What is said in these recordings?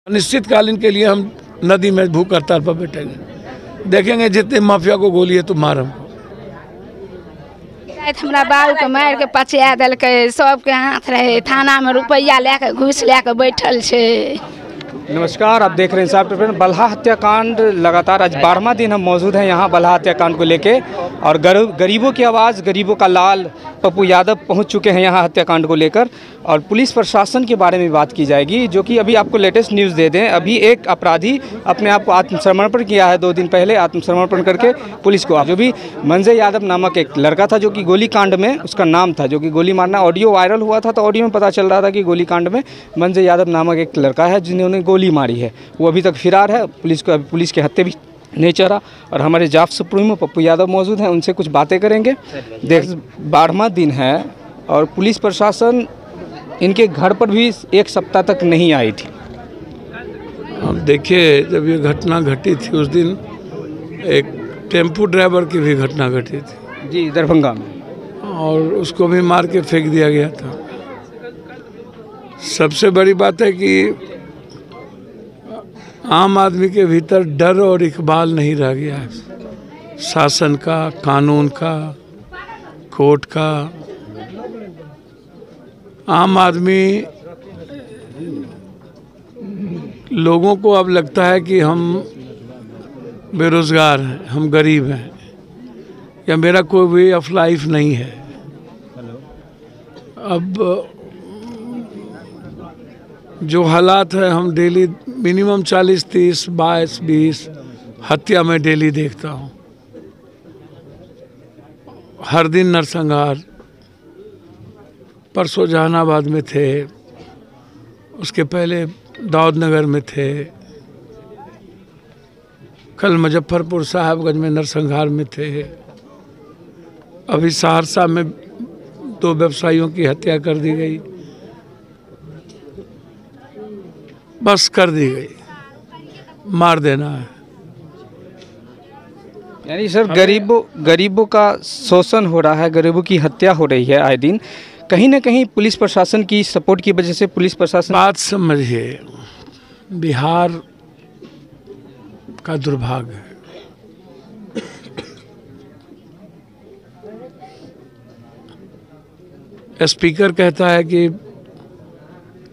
अनिश्चितकालीन के लिए हम नदी में भूख हड़ताल पर बैठेंगे, देखेंगे जितने माफिया को गोली है तो मार हमको। हमरा बाबू के मार के पचा दिलकै, सबके हाथ रहे, थाना में रुपया लेके घूस लेके बैठल छे। नमस्कार, आप देख रहे हैं इंसाफ टीवी। बल्हा हत्याकांड लगातार आज 12वां दिन हम मौजूद हैं यहाँ बल्हा हत्याकांड को लेके, और गरीबों की आवाज़, गरीबों का लाल पप्पू यादव पहुँच चुके हैं यहाँ हत्याकांड को लेकर, और पुलिस प्रशासन के बारे में बात की जाएगी। जो कि अभी आपको लेटेस्ट न्यूज़ दे दें, अभी एक अपराधी अपने आप को आत्मसमर्पण किया है, 2 दिन पहले आत्मसमर्पण करके पुलिस को। जो भी मंजय यादव नामक एक लड़का था जो कि गोली कांड में उसका नाम था, जो कि गोली मारना, ऑडियो वायरल हुआ था तो ऑडियो में पता चल रहा था कि गोली कांड में मंजय यादव नामक एक लड़का है जिन्होंने गोली मारी है, वो अभी तक फरार है। पुलिस के हत्थे भी नहीं चढ़ा, और हमारे जाप सुप्रीमो पप्पू यादव मौजूद हैं, उनसे कुछ बातें करेंगे। 12वां दिन है और पुलिस प्रशासन इनके घर पर भी 1 सप्ताह तक नहीं आई थी। अब देखिए, जब ये घटना घटी थी उस दिन एक टेम्पो ड्राइवर की भी घटना घटी थी जी, दरभंगा में, और उसको भी मार के फेंक दिया गया था। सबसे बड़ी बात है कि आम आदमी के भीतर डर और इकबाल नहीं रह गया है, शासन का, कानून का, कोर्ट का। आम आदमी, लोगों को अब लगता है कि हम बेरोजगार हैं, हम गरीब हैं, या मेरा कोई वे ऑफ लाइफ नहीं है। अब जो हालात है, हम डेली मिनिमम 40, 30, 22, 20 हत्या में डेली देखता हूँ। हर दिन नरसंहार, परसों जहानाबाद में थे, उसके पहले दाऊद नगर में थे, कल मुजफ्फरपुर साहबगंज में नरसंहार में थे, अभी सहरसा में 2 व्यवसायियों की हत्या कर दी गई, बस कर दी गई, मार देना है। यानी सर, गरीबों का शोषण हो रहा है, गरीबों की हत्या हो रही है आए दिन। कहीं ना कहीं पुलिस प्रशासन की सपोर्ट की वजह से पुलिस प्रशासन, बात समझिए, बिहार का दुर्भाग्य है। स्पीकर कहता है कि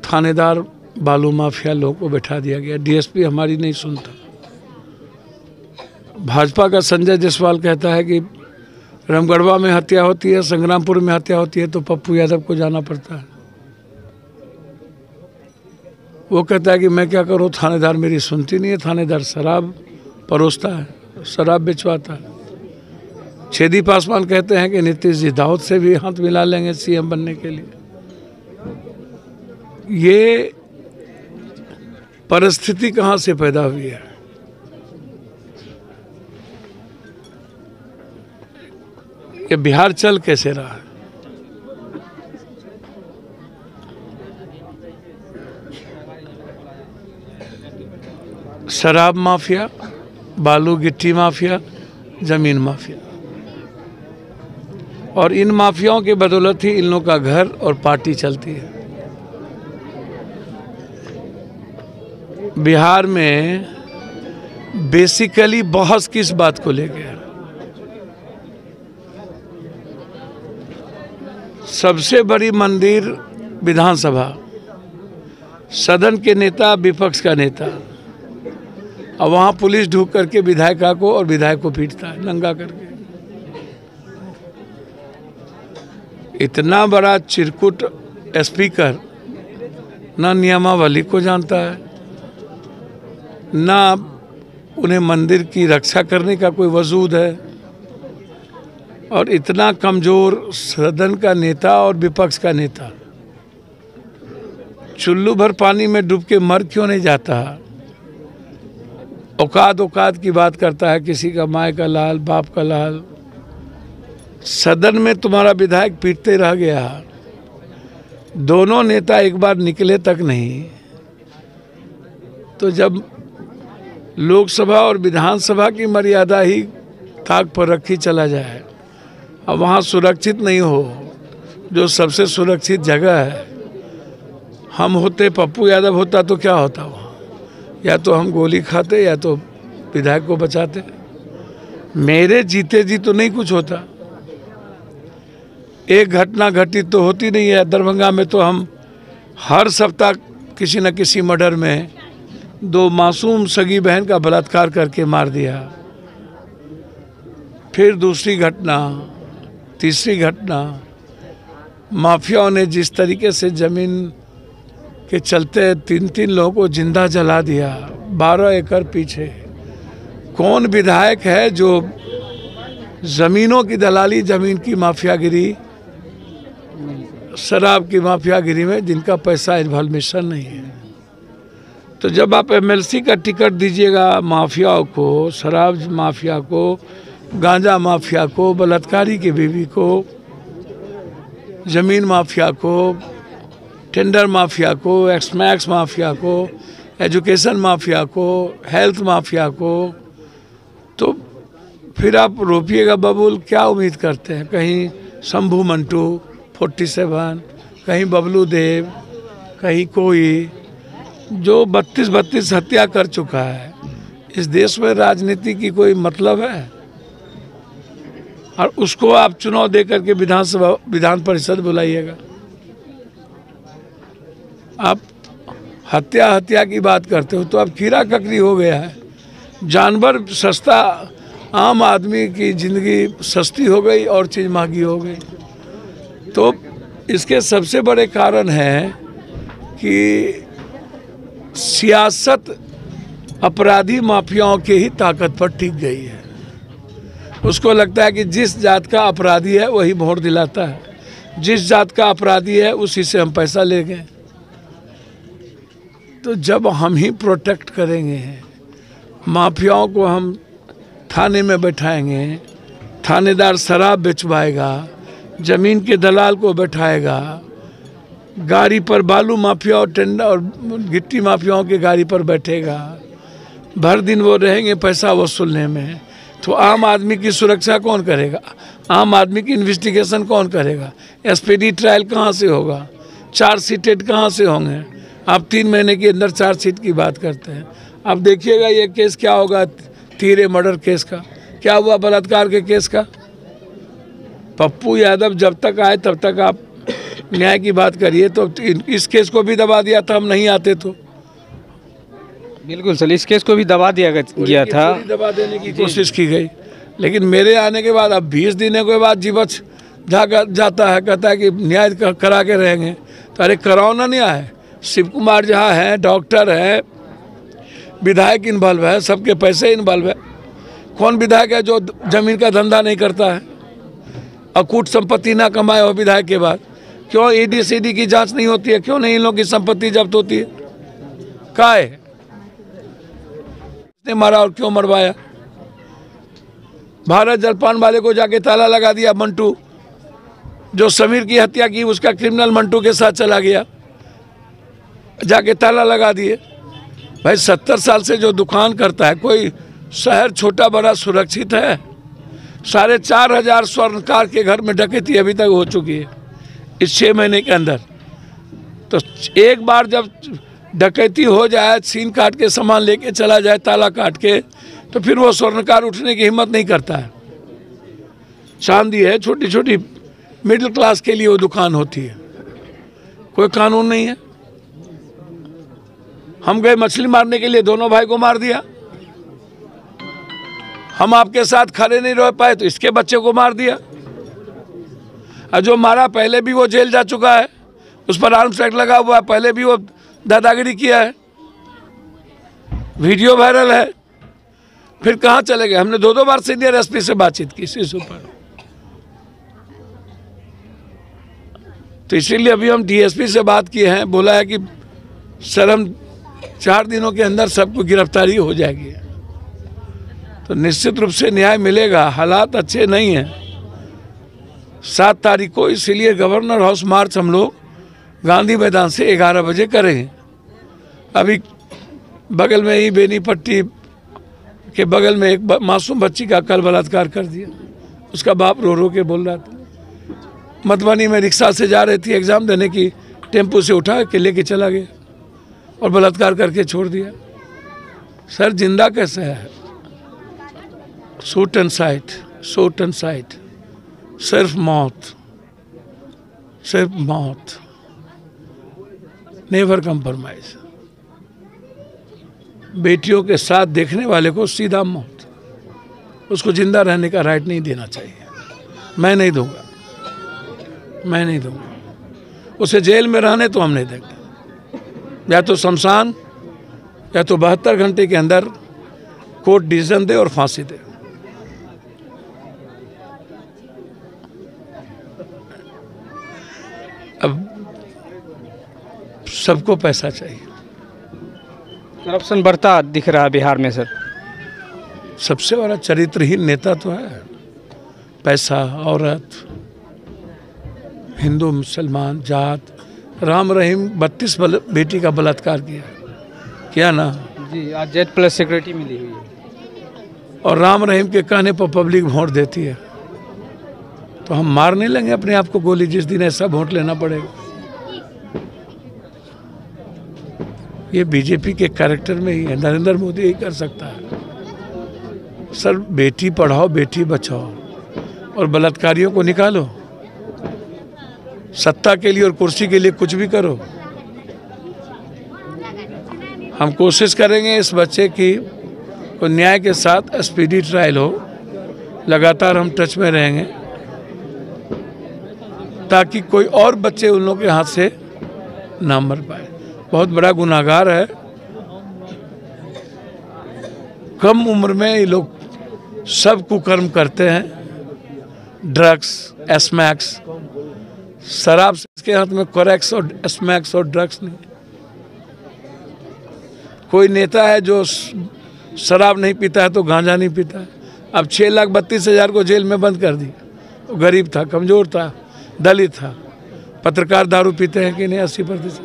थानेदार बालू माफिया लोगों को बैठा दिया गया, डीएसपी हमारी नहीं सुनता। भाजपा का संजय जायसवाल कहता है कि रामगढ़वा में हत्या होती है, संग्रामपुर में हत्या होती है तो पप्पू यादव को जाना पड़ता है। वो कहता है कि मैं क्या करूँ, थानेदार मेरी सुनती नहीं है, थानेदार शराब परोसता है, शराब बेचवाता है। छेदी पासवान कहते हैं कि नीतीश जी दाऊद से भी हाथ मिला लेंगे सीएम बनने के लिए। ये परिस्थिति कहाँ से पैदा हुई है? ये बिहार चल कैसे रहा है? शराब माफिया, बालू गिट्टी माफिया, जमीन माफिया, और इन माफियाओं के बदौलत ही इन लोगों का घर और पार्टी चलती है। बिहार में बेसिकली बहस किस बात को लेकर है? सबसे बड़ी मंदिर विधानसभा, सदन के नेता विपक्ष का नेता, और वहाँ पुलिस ढूक करके विधायिका को और विधायक को पीटता है नंगा करके। इतना बड़ा चिरकुट स्पीकर ना नियमावली को जानता है, ना उन्हें मंदिर की रक्षा करने का कोई वजूद है, और इतना कमज़ोर सदन का नेता और विपक्ष का नेता चुल्लू भर पानी में डूब के मर क्यों नहीं जाता? औकात की बात करता है, किसी का माँ का लाल, बाप का लाल। सदन में तुम्हारा विधायक पीटते रह गया, दोनों नेता एक बार निकले तक नहीं। तो जब लोकसभा और विधानसभा की मर्यादा ही ताक पर रखी चला जाए, अब वहाँ सुरक्षित नहीं हो, जो सबसे सुरक्षित जगह है, हम होते, पप्पू यादव होता तो क्या होता वहाँ? या तो हम गोली खाते या तो विधायक को बचाते। मेरे जीते जी तो नहीं कुछ होता। एक घटना घटित तो होती नहीं है। दरभंगा में तो हम हर सप्ताह किसी न किसी मर्डर में 2 मासूम सगी बहन का बलात्कार करके मार दिया। फिर दूसरी घटना, तीसरी घटना, माफियाओं ने जिस तरीके से जमीन के चलते 3-3 लोगों को जिंदा जला दिया 12 एकड़ पीछे। कौन विधायक है जो जमीनों की दलाली, जमीन की माफियागिरी, शराब की माफियागिरी में जिनका पैसा इन्वॉल्वेशन नहीं है। तो जब आप एमएलसी का टिकट दीजिएगा माफियाओं को, शराब माफिया को, गांजा माफिया को, बलात्कारी की बीवी को, जमीन माफिया को, टेंडर माफिया को, एक्समैक्स माफिया को, एजुकेशन माफिया को, हेल्थ माफिया को, तो फिर आप रोपिएगा बबुल। क्या उम्मीद करते हैं? कहीं शंभू मंटू 47, कहीं बबलू देव, कहीं कोई जो 32 हत्या कर चुका है। इस देश में राजनीति की कोई मतलब है? और उसको आप चुनाव दे करके विधान परिषद बुलाइएगा। आप हत्या की बात करते हो तो अब कीड़ा ककड़ी हो गया है। जानवर सस्ता, आम आदमी की ज़िंदगी सस्ती हो गई और चीज़ महंगी हो गई। तो इसके सबसे बड़े कारण है कि सियासत अपराधी माफियाओं के ही ताकत पर टिक गई है। उसको लगता है कि जिस जात का अपराधी है वही वोट दिलाता है, जिस जात का अपराधी है उसी से हम पैसा ले गए। तो जब हम ही प्रोटेक्ट करेंगे, माफियाओं को हम थाने में बैठाएंगे, थानेदार शराब बेचवाएगा, ज़मीन के दलाल को बैठाएगा, गाड़ी पर बालू माफिया और टेंडर और गिट्टी माफियाओं की गाड़ी पर बैठेगा, भर दिन वो रहेंगे पैसा वसूलने में, तो आम आदमी की सुरक्षा कौन करेगा? आम आदमी की इन्वेस्टिगेशन कौन करेगा? एसपीडी ट्रायल कहाँ से होगा? चार्जशीटेड कहाँ से होंगे? आप 3 महीने के अंदर चार्जशीट की बात करते हैं। अब देखिएगा ये केस क्या होगा, तीरे मर्डर केस का क्या हुआ, बलात्कार के केस का। पप्पू यादव जब तक आए तब तक आप न्याय की बात करिए। तो इस केस को भी दबा दिया था, हम नहीं आते तो। बिल्कुल सर, इस केस को भी दबा दिया गया था, दबा देने की कोशिश की गई। लेकिन मेरे आने के बाद अब 20 दिनों के बाद जीवच जाता है, कहता है कि न्याय करा के रहेंगे। तो अरे कराओ ना न्याय। शिव कुमार जहाँ है, डॉक्टर है, विधायक इन्वॉल्व है, सबके पैसे इन्वॉल्व है। कौन विधायक है जो जमीन का धंधा नहीं करता है, अकूट संपत्ति ना कमाए हो विधायक के बाद? क्यों ईडी-सीडी की जांच नहीं होती है? क्यों नहीं इन लोगों की संपत्ति जब्त होती है? क्या है ने मारा और क्यों मरवाया? भारत जलपान वाले को जाके ताला लगा दिया। मंटू जो समीर की हत्या की, उसका क्रिमिनल मंटू के साथ चला गया, जाके ताला लगा दिए। भाई 70 साल से जो दुकान करता है, कोई शहर छोटा बड़ा सुरक्षित है? 4,500 स्वर्णकार के घर में डकैती अभी तक हो चुकी है इस 6 महीने के अंदर। तो एक बार जब डकैती हो जाए, सीन काट के सामान लेके चला जाए ताला काट के, तो फिर वो स्वर्णकार उठने की हिम्मत नहीं करता है। चांदी है, छोटी छोटी मिडिल क्लास के लिए वो दुकान होती है, कोई कानून नहीं है। हम गए मछली मारने के लिए, दोनों भाई को मार दिया। हम आपके साथ खड़े नहीं रह पाए तो इसके बच्चे को मार दिया। और जो मारा पहले भी वो जेल जा चुका है, उस पर आर्म्स एक्ट लगा हुआ है, पहले भी वो दादागिरी किया है, वीडियो वायरल है। फिर कहाँ चले गए? हमने 2 बार सीनियर एसपी से बातचीत की इस इशू पर। तो इसीलिए अभी हम डीएसपी से बात किए हैं, बोला है कि सर हम 4 दिनों के अंदर सबको गिरफ्तारी हो जाएगी। तो निश्चित रूप से न्याय मिलेगा। हालात अच्छे नहीं हैं। 7 तारीख को इसीलिए गवर्नर हाउस मार्च हम लोग गांधी मैदान से 11 बजे करेंगे। अभी बगल में ही बेनीपट्टी के बगल में एक मासूम बच्ची का कल बलात्कार कर दिया। उसका बाप रो रो के बोल रहा था। मधुबनी में रिक्शा से जा रही थी एग्ज़ाम देने की, टेम्पो से उठा के लेके चला गया और बलात्कार करके छोड़ दिया। सर जिंदा कैसे है? शूट एंड साइट, सिर्फ मौत, नेवर कंप्रोमाइज। बेटियों के साथ देखने वाले को सीधा मौत, उसको जिंदा रहने का राइट नहीं देना चाहिए। मैं नहीं दूंगा। उसे जेल में रहने तो हम नहीं देंगे। या तो शमशान, या तो 72 घंटे के अंदर कोर्ट डिसीजन दे और फांसी दे। अब सबको पैसा चाहिए। करप्शन बढ़ता दिख रहा है बिहार में सर। सबसे बड़ा चरित्रहीन नेता तो है। पैसा, औरत, हिंदू मुसलमान, जात। राम रहीम 32 बेटी का बलात्कार किया ना जी। आज Z+ सिक्योरिटी मिली हुई है। और राम रहीम के कहने पर पब्लिक वोट देती है, तो हम मार नहीं लेंगे अपने आप को गोली जिस दिन ऐसा वोट लेना पड़ेगा। ये बीजेपी के कैरेक्टर में ही है। नरेंद्र मोदी यही कर सकता है। सर बेटी पढ़ाओ, बेटी बचाओ और बलात्कारियों को निकालो। सत्ता के लिए और कुर्सी के लिए कुछ भी करो। हम कोशिश करेंगे इस बच्चे की को न्याय के साथ स्पीडी ट्रायल हो। लगातार हम टच में रहेंगे ताकि कोई और बच्चे उन लोगों के हाथ से ना मर पाए। बहुत बड़ा गुनाहगार है। कम उम्र में ये लोग सब कुकर्म करते हैं। ड्रग्स, एस्मैक्स, शराब से इसके हाथ में कोरेक्स और एस्मैक्स और ड्रग्स नहीं। कोई नेता है जो शराब नहीं पीता है तो गांजा नहीं पीता है। अब 6,32,000 को जेल में बंद कर दिया। वो गरीब था, कमजोर था, दलित था। पत्रकार दारू पीते हैं कि नहीं? 80%।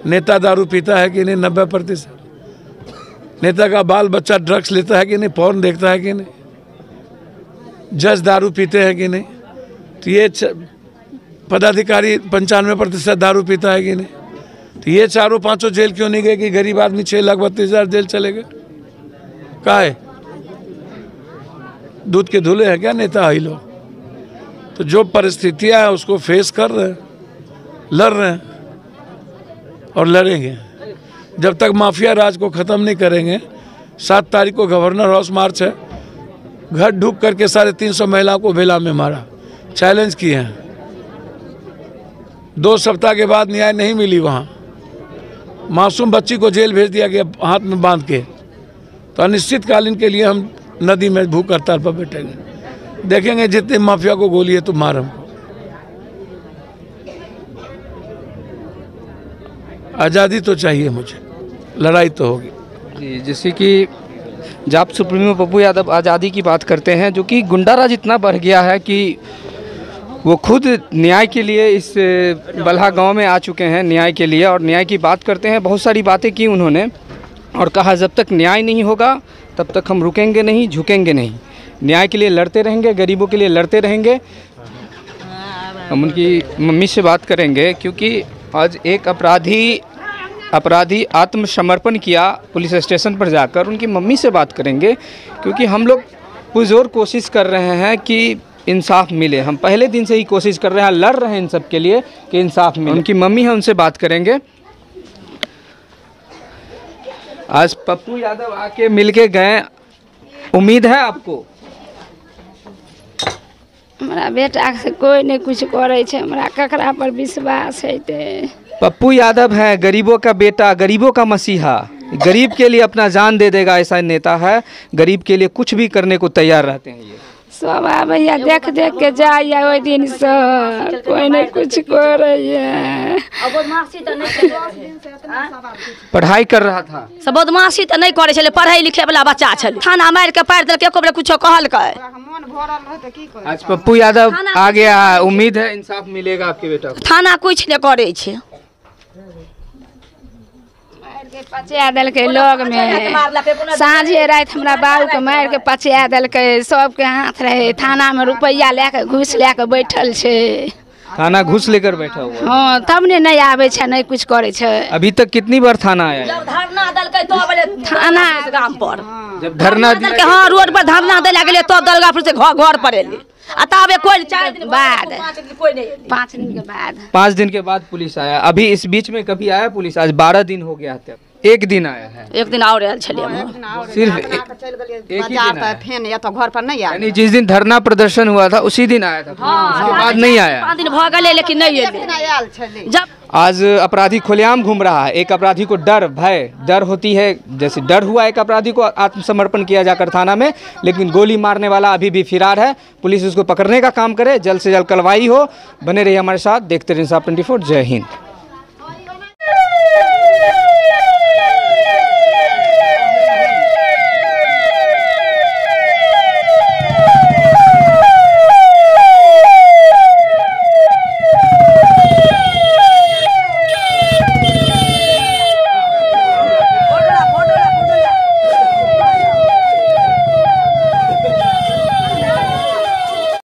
नेता दारू पीता है कि नहीं? 90%। नेता का बाल बच्चा ड्रग्स लेता है कि नहीं? पॉर्न देखता है कि नहीं? जज दारू पीते हैं कि नहीं? तो ये पदाधिकारी 95% दारू पीता है कि नहीं? तो ये चारों पांचों जेल क्यों नहीं गए कि गरीब आदमी 6,32,000 जेल चले गए? काहे? दूध के धुले हैं क्या नेता ही लोग? तो जो परिस्थितियां हैं उसको फेस कर रहे हैं, लड़ रहे हैं और लड़ेंगे जब तक माफिया राज को खत्म नहीं करेंगे। 7 तारीख को गवर्नर हाउस मार्च है। घर ढूक करके 350 महिलाओं को बेला में मारा, चैलेंज किए हैं। 2 सप्ताह के बाद न्याय नहीं मिली। वहाँ मासूम बच्ची को जेल भेज दिया गया हाथ में बांध के। तो अनिश्चितकालीन के लिए हम नदी में भूख हड़ताल पर बैठेंगे। देखेंगे जितने माफिया को गोली है तो मार हमको। आज़ादी तो चाहिए मुझे, लड़ाई तो होगी जी। जैसे कि जाप सुप्रीमो पप्पू यादव आज़ादी की बात करते हैं, जो कि गुंडाराज इतना बढ़ गया है कि वो खुद न्याय के लिए इस बल्हा गांव में आ चुके हैं न्याय के लिए, और न्याय की बात करते हैं। बहुत सारी बातें की उन्होंने और कहा जब तक न्याय नहीं होगा तब तक हम रुकेंगे नहीं, झुकेंगे नहीं। न्याय के लिए लड़ते रहेंगे, गरीबों के लिए लड़ते रहेंगे। हम उनकी मम्मी से बात करेंगे क्योंकि आज एक अपराधी आत्मसमर्पण किया पुलिस स्टेशन पर जाकर। उनकी मम्मी से बात करेंगे क्योंकि हम लोग पुरजोर कोशिश कर रहे हैं कि इंसाफ मिले। हम पहले दिन से ही कोशिश कर रहे हैं, लड़ रहे हैं इन सब के लिए कि इंसाफ मिले। उनकी मम्मी है, उनसे बात करेंगे। आज पप्पू यादव आके मिल के गए, उम्मीद है आपको? हमारा बेटा से कोई नहीं कुछ करे छे, हमरा ककरा पर विश्वास है? पप्पू यादव है गरीबों का बेटा, गरीबों का मसीहा। गरीब के लिए अपना जान दे देगा ऐसा नेता है। गरीब के लिए कुछ भी करने को तैयार रहते हैं ये। सब भैया देख के जाइए ओहि दिन से कोई नहीं कुछ करे। पढ़ाई कर रहा था, सब बदमाशी तो नहीं करे छले, पढ़े लिखे वाला बच्चा छले। थाना मार के पार देलके, एको बेर कुछो कहलकै। आज पप्पू यादव आ गया, उम्मीद है इंसाफ मिलेगा आपके बेटा को। थाना कुछ नहीं करे छे, पचा देलकै लोग में। साँझे रात हमरा बाबू के मार के पचा देलकै। सबके हाथ रहे थाना में, रुपया लेके घूस लेके बैठल छे। थाना घूस लेकर बैठा हुआ है। हाँ तब ने नहीं आवे छे नहीं कुछ करे छे। अभी तक कितनी बार थाना आया है? जब धरना देलकै तो बोले थाना गाम पर जब धरना दिया देलकै, हाँ रोड पर धरना देला गेलै तो दलगापुर से घर पर एलै आ ताबे कोई 4 दिन बाद। 5 दिन कोई नहीं एलै। 5 दिन के बाद 5 दिन के बाद पुलिस आया। अभी इस बीच में कभी आया पुलिस? आज 12 दिन हो गया तक, एक दिन आया है। एक दिन और आयल छलियै हम। सिर्फ एक ही दिन आया। फेन या तो घर पर नहीं आया। यानी जिस दिन धरना प्रदर्शन हुआ था उसी दिन आया था, उसके बाद नहीं आया। 5 दिन भ गेलै लेकिन नहीं एलै। जब आज अपराधी खुलेआम घूम रहा है। एक अपराधी को डर होती है, जैसे डर हुआ एक अपराधी को आत्मसमर्पण किया जाकर थाना में, लेकिन गोली मारने वाला अभी भी फरार है। पुलिस उसको पकड़ने का काम करे, जल्द से जल्द कार्रवाई हो। बने रहिए हमारे साथ, देखते रहिए इंसाफ 24। जय हिंद।